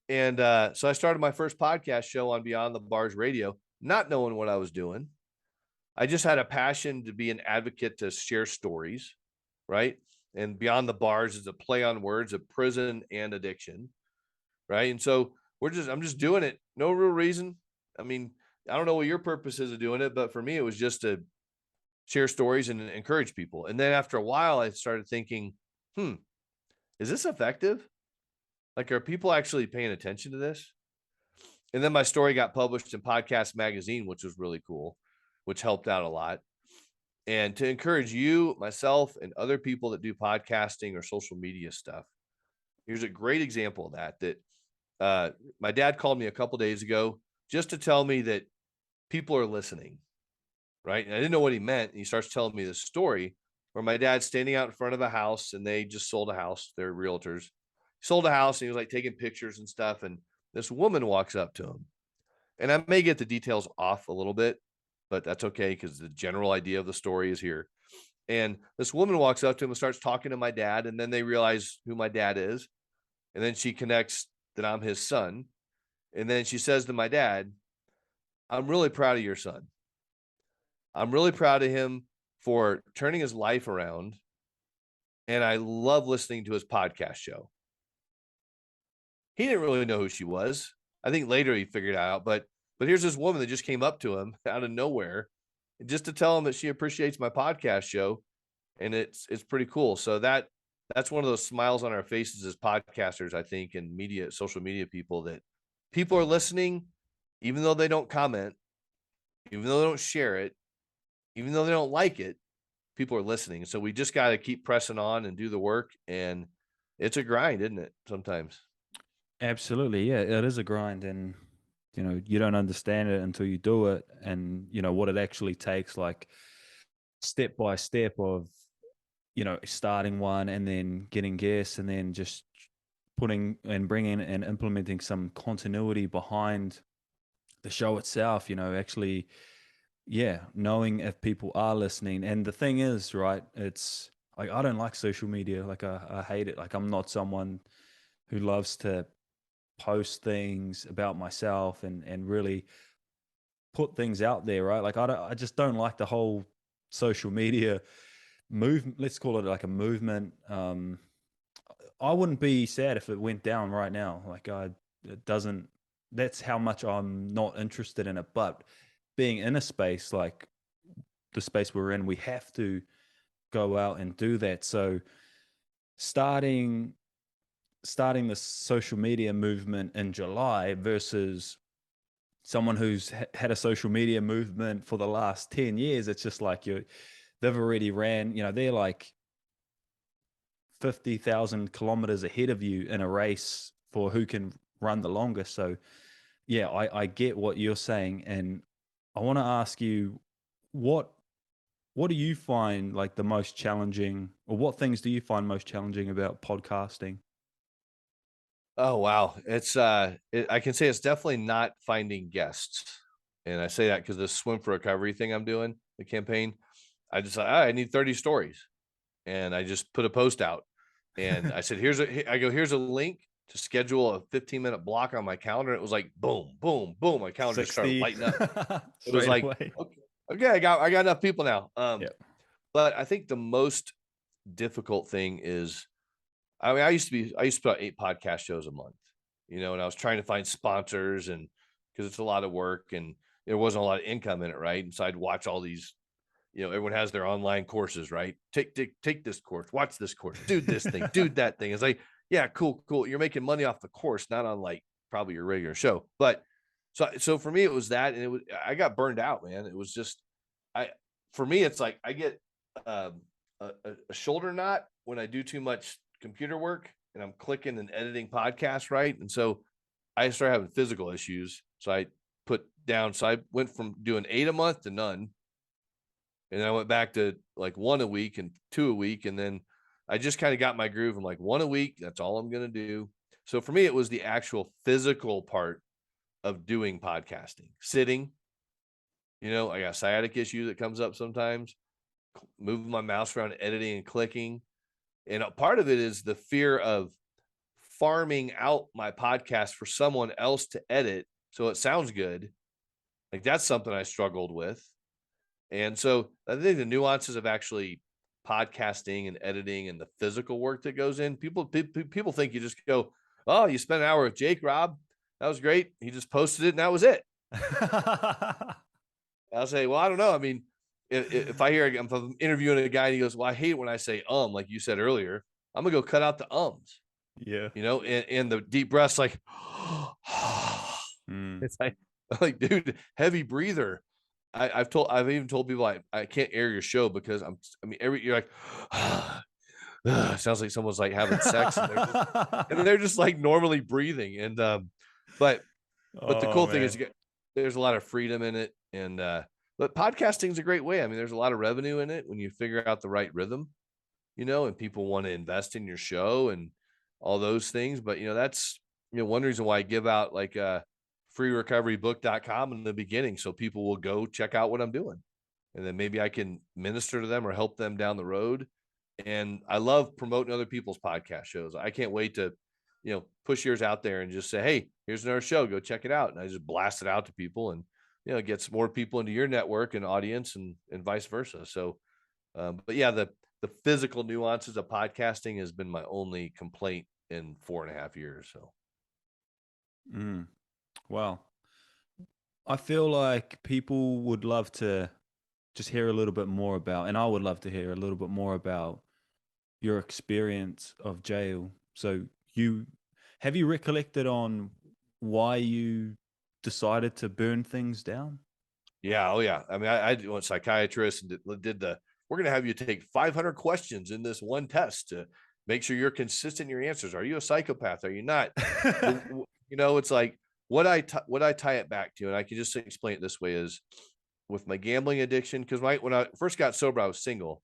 And so I started my first podcast show on Beyond the Bars Radio, not knowing what I was doing. I just had a passion to be an advocate, to share stories, right? And Beyond the Bars is a play on words of prison and addiction, right? And so I'm just doing it. No real reason. I mean, I don't know what your purpose is of doing it, but for me, it was just to share stories and encourage people. And then after a while, I started thinking, is this effective? Like, are people actually paying attention to this? And then my story got published in Podcast Magazine, which was really cool, which helped out a lot. And to encourage you, myself, and other people that do podcasting or social media stuff, here's a great example of that. My dad called me a couple days ago just to tell me that people are listening, right? And I didn't know what he meant. And he starts telling me this story where my dad's standing out in front of a house, and they just sold a house. They're realtors. He sold a house, and he was like taking pictures and stuff. And this woman walks up to him, and I may get the details off a little bit, but that's okay, because the general idea of the story is here. And this woman walks up to him and starts talking to my dad, and then they realize who my dad is. And then she connects that I'm his son. And then she says to my dad, "I'm really proud of your son. I'm really proud of him for turning his life around. And I love listening to his podcast show." He didn't really know who she was. I think later he figured it out, but here's this woman that just came up to him out of nowhere just to tell him that she appreciates my podcast show. And it's pretty cool. So that's one of those smiles on our faces as podcasters, I think, and social media people, that people are listening, even though they don't comment, even though they don't share it, even though they don't like it. People are listening. So we just got to keep pressing on and do the work. And it's a grind, isn't it? Sometimes. Absolutely. Yeah, it is a grind, and you don't understand it until you do it, and what it actually takes, like step by step of starting one, and then getting guests, and then just putting and bringing and implementing some continuity behind the show itself, actually, yeah, knowing if people are listening. And the thing is, right, it's like, I don't like social media. Like, I hate it. Like, I'm not someone who loves to post things about myself and really put things out there, right? Like, I just don't like the whole social media movement. Let's call it like a movement. I wouldn't be sad if it went down right now. Like, it doesn't. That's how much I'm not interested in it. But being in a space like the space we're in, we have to go out and do that. So starting the social media movement in July versus someone who's had a social media movement for the last 10 years, it's just like they've already ran, they're like 50,000 kilometers ahead of you in a race for who can run the longest. So yeah, I get what you're saying. And I want to ask you, what do you find like the most challenging, or what things do you find most challenging about podcasting? Oh, wow. I can say it's definitely not finding guests. And I say that because the Swim for Recovery thing I'm doing, the campaign, I just, I need 30 stories. And I just put a post out, and I said, here's a link to schedule a 15-minute block on my calendar. It was like, boom, boom, boom. My calendar just started 60 lighting up. It was straight like, away. okay, I got enough people now. Yeah. But I think the most difficult thing is, I mean, I used to put out 8 podcast shows a month, and I was trying to find sponsors, and because it's a lot of work and there wasn't a lot of income in it, right? And so I'd watch all these, everyone has their online courses, right? Take this course, watch this course, do this thing, do that thing. It's like, yeah, cool. You're making money off the course, not on like probably your regular show. But so for me, it was that, and I got burned out, man. It was just, for me, it's like I get a shoulder knot when I do too much computer work and I'm clicking and editing podcasts, right? And so I started having physical issues. So I went from doing 8 a month to none. And then I went back to like 1 a week and 2 a week. And then I just kind of got my groove. I'm like, 1 a week, that's all I'm going to do. So for me, it was the actual physical part of doing podcasting, sitting. I got sciatic issue that comes up sometimes, moving my mouse around, editing and clicking. And a part of it is the fear of farming out my podcast for someone else to edit so it sounds good. Like that's something I struggled with. And so I think the nuances of actually podcasting and editing and the physical work that goes in, people think you just go, oh, you spent an hour with Jake, Rob. That was great. He just posted it and that was it. I'll say, well, I don't know. I mean, if I'm interviewing a guy and he goes, well, I hate when I say, like you said earlier, I'm gonna go cut out the ums. Yeah. And the deep breaths, like, it's like, dude, heavy breather. I've even told people I can't air your show because you're like, sounds like someone's like having sex and they're just like normally breathing. And, but the cool thing is there's a lot of freedom in it. And, but podcasting is a great way. I mean, there's a lot of revenue in it when you figure out the right rhythm, and people want to invest in your show and all those things. But, that's, one reason why I give out like, freerecoverybook.com in the beginning. So people will go check out what I'm doing. And then maybe I can minister to them or help them down the road. And I love promoting other people's podcast shows. I can't wait to, push yours out there and just say, hey, here's another show, go check it out. And I just blast it out to people and, it gets more people into your network and audience and vice versa. So, but yeah, the physical nuances of podcasting has been my only complaint in 4.5 years. So. Wow. I feel like people would love to just hear a little bit more about, and I would love to hear a little bit more about your experience of jail. So have you recollected on why you decided to burn things down? Yeah. Oh yeah. I mean, I went psychiatrist and we're going to have you take 500 questions in this one test to make sure you're consistent in your answers. Are you a psychopath? Are you not? It's like what I tie it back to, and I can just explain it this way, is with my gambling addiction. Because when I first got sober, I was single.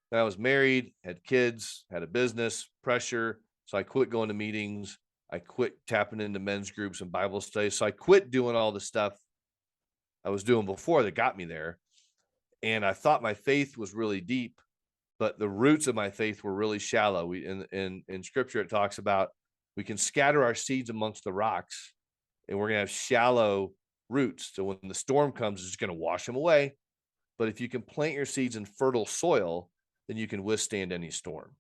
Then I was married, had kids, had a business, pressure. So I quit going to meetings. I quit tapping into men's groups and Bible studies. So I quit doing all the stuff I was doing before that got me there. And I thought my faith was really deep, but the roots of my faith were really shallow. In scripture, it talks about we can scatter our seeds amongst the rocks and we're going to have shallow roots. So when the storm comes, it's going to wash them away. But if you can plant your seeds in fertile soil, then you can withstand any storm.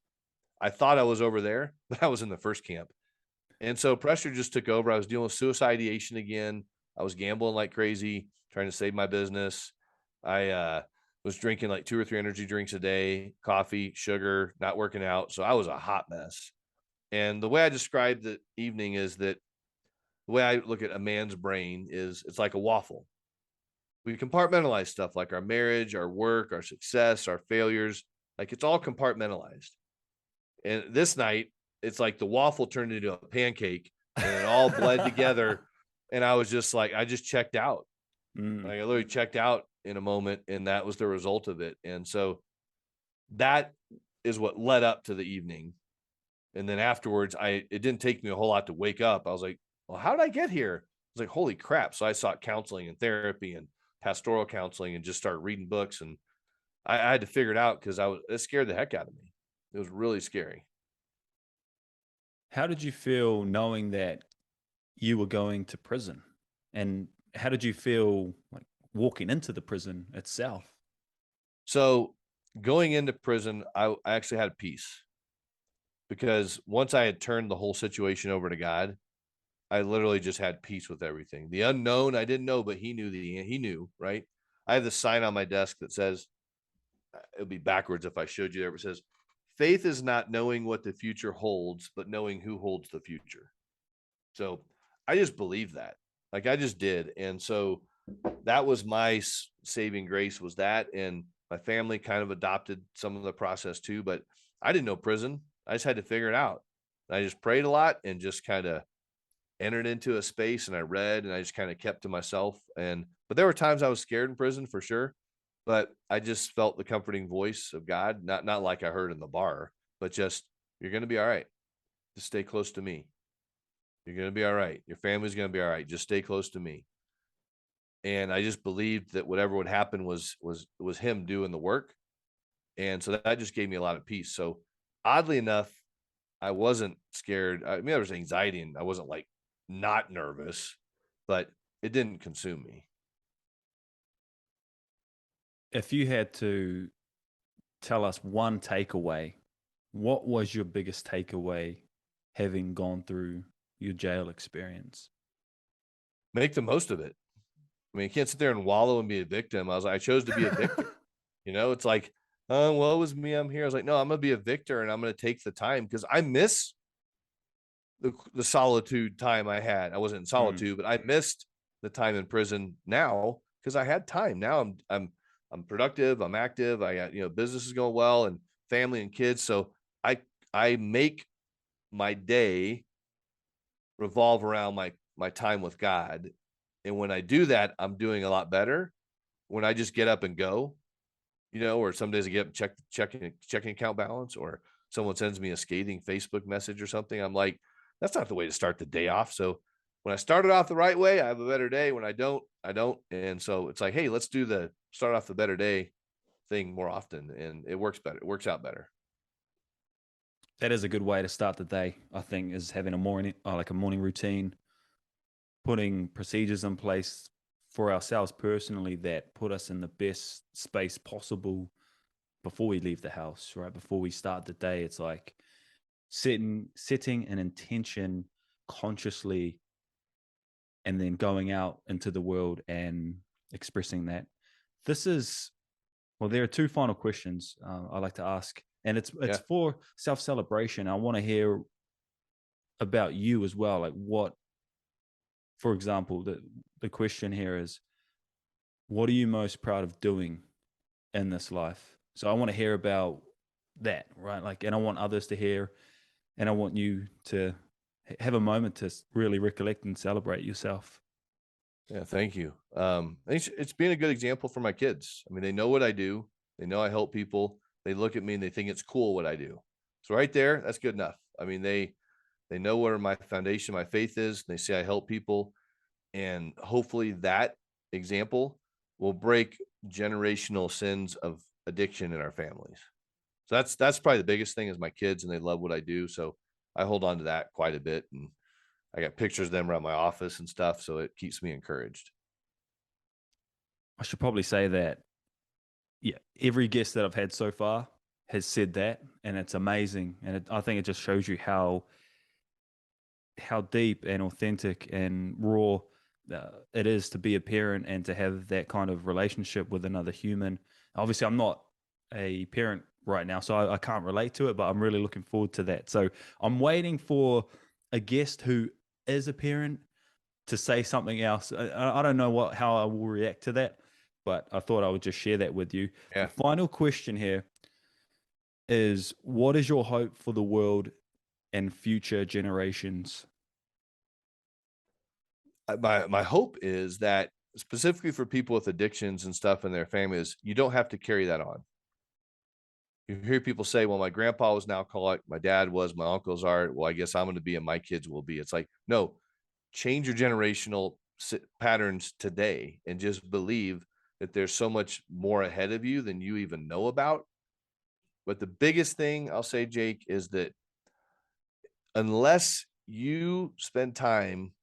I thought I was over there, but I was in the first camp. And so pressure just took over. I was dealing with suicide ideation again. I was gambling like crazy, trying to save my business. I was drinking like 2 or 3 energy drinks a day, coffee, sugar, not working out. So I was a hot mess. And the way I described the evening is that the way I look at a man's brain is it's like a waffle. We compartmentalize stuff like our marriage, our work, our success, our failures. Like it's all compartmentalized. And this night, it's like the waffle turned into a pancake and it all bled together. And I was just like, I just checked out. Like I literally checked out in a moment, and that was the result of it. And so that is what led up to the evening. And then afterwards, it didn't take me a whole lot to wake up. I was like, well, how did I get here? I was like, holy crap. So I sought counseling and therapy and pastoral counseling and just started reading books. And I had to figure it out because it scared the heck out of me. It was really scary. How did you feel knowing that you were going to prison? And how did you feel like walking into the prison itself? So going into prison, I actually had peace because once I had turned the whole situation over to God, I literally just had peace with everything. The unknown, I didn't know, but he knew, right? I have this sign on my desk that says, it'll be backwards if I showed you there, but it says, faith is not knowing what the future holds, but knowing who holds the future. So I just believe that. Like I just did. And so that was my saving grace, was that. And my family kind of adopted some of the process too, but I didn't know prison. I just had to figure it out. And I just prayed a lot and just kind of entered into a space, and I read, and I just kind of kept to myself. But there were times I was scared in prison for sure, but I just felt the comforting voice of God, not like I heard in the bar, but just, you're going to be all right. Just stay close to me. You're going to be all right. Your family's going to be all right. Just stay close to me. And I just believed that whatever would happen was him doing the work. And so that just gave me a lot of peace. So oddly enough, I wasn't scared. I mean, there was anxiety and I wasn't like not nervous, but it didn't consume me. If you had to tell us one takeaway, what was your biggest takeaway having gone through your jail experience? Make the most of it. I mean, you can't sit there and wallow and be a victim. I chose to be a victor. It's like, woe is me, I'm here. I was like, no, I'm gonna be a victor and I'm gonna take the time because I miss the solitude time I had. I wasn't in solitude, but I missed the time in prison now because I had time. Now I'm productive, I'm active, I got, business is going well and family and kids. So I make my day revolve around my time with God. And when I do that, I'm doing a lot better. When I just get up and go, or some days I get up, checking account balance, or someone sends me a scathing Facebook message or something. I'm like, that's not the way to start the day off. So when I started off the right way, I have a better day. When I don't, I don't. And so it's like, hey, let's do the start off the better day thing more often. And it works better. It works out better. That is a good way to start the day, I think, is having a morning, like a morning routine, putting procedures in place for ourselves personally that put us in the best space possible before we leave the house, right? Before we start the day. It's like setting an intention consciously and then going out into the world and expressing that. This is, well, there are two final questions I like to ask, and it's Yeah. for self-celebration. I want to hear about you as well. Like, what, for example, the question here is, what are you most proud of doing in this life? So I want to hear about that, right? Like, and I want others to hear, and I want you to have a moment to really recollect and celebrate yourself. Yeah, thank you. It's been a good example for my kids. I mean, they know what I do. They know I help people. They look at me and they think it's cool what I do. So right there, that's good enough. I mean, they know where my foundation, my faith is. They say I help people, and hopefully that example will break generational sins of addiction in our families. So that's probably the biggest thing is my kids, and they love what I do. So I hold on to that quite a bit, and I got pictures of them around my office and stuff. So it keeps me encouraged. I should probably say that, yeah, every guest that I've had so far has said that, and it's amazing. And I think it just shows you how deep and authentic and raw it is to be a parent and to have that kind of relationship with another human. Obviously, I'm not a parent right now, so I can't relate to it, but I'm really looking forward to that. So I'm waiting for a guest who is a parent to say something else. I don't know how I will react to that, but I thought I would just share that with you. Yeah. The final question here is, what is your hope for the world and future generations? My hope is that specifically for people with addictions and stuff in their families, you don't have to carry that on. You hear people say, well, my grandpa was an alcoholic, my dad was, my uncles are, well, I guess I'm going to be and my kids will be. It's like, no, change your generational patterns today and just believe that there's so much more ahead of you than you even know about. But the biggest thing I'll say, Jake, is that unless you spend time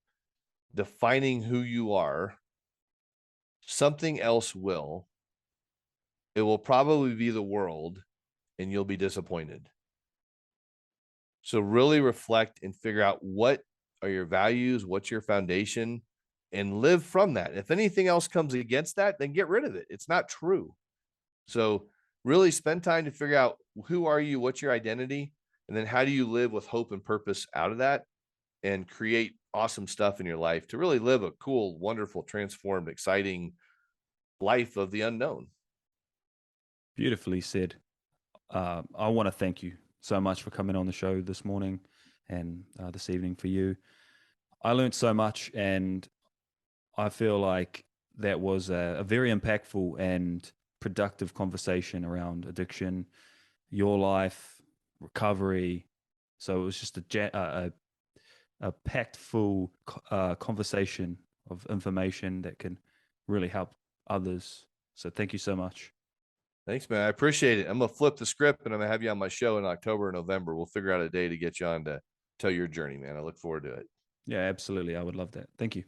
defining who you are, something else will. It will probably be the world, and you'll be disappointed. So really reflect and figure out what are your values, what's your foundation, and live from that. If anything else comes against that, then get rid of it. It's not true. So really spend time to figure out who are you, what's your identity, and then how do you live with hope and purpose out of that and create awesome stuff in your life to really live a cool, wonderful, transformed, exciting life of the unknown. Beautifully said. I want to thank you so much for coming on the show this morning and this evening for you. I learned so much, and I feel like that was a very impactful and productive conversation around addiction, your life, recovery. So it was just a packed full conversation of information that can really help others. So thank you so much. Thanks, man. I appreciate it. I'm going to flip the script and I'm going to have you on my show in October or November. We'll figure out a day to get you on to tell your journey, man. I look forward to it. Yeah, absolutely. I would love that. Thank you.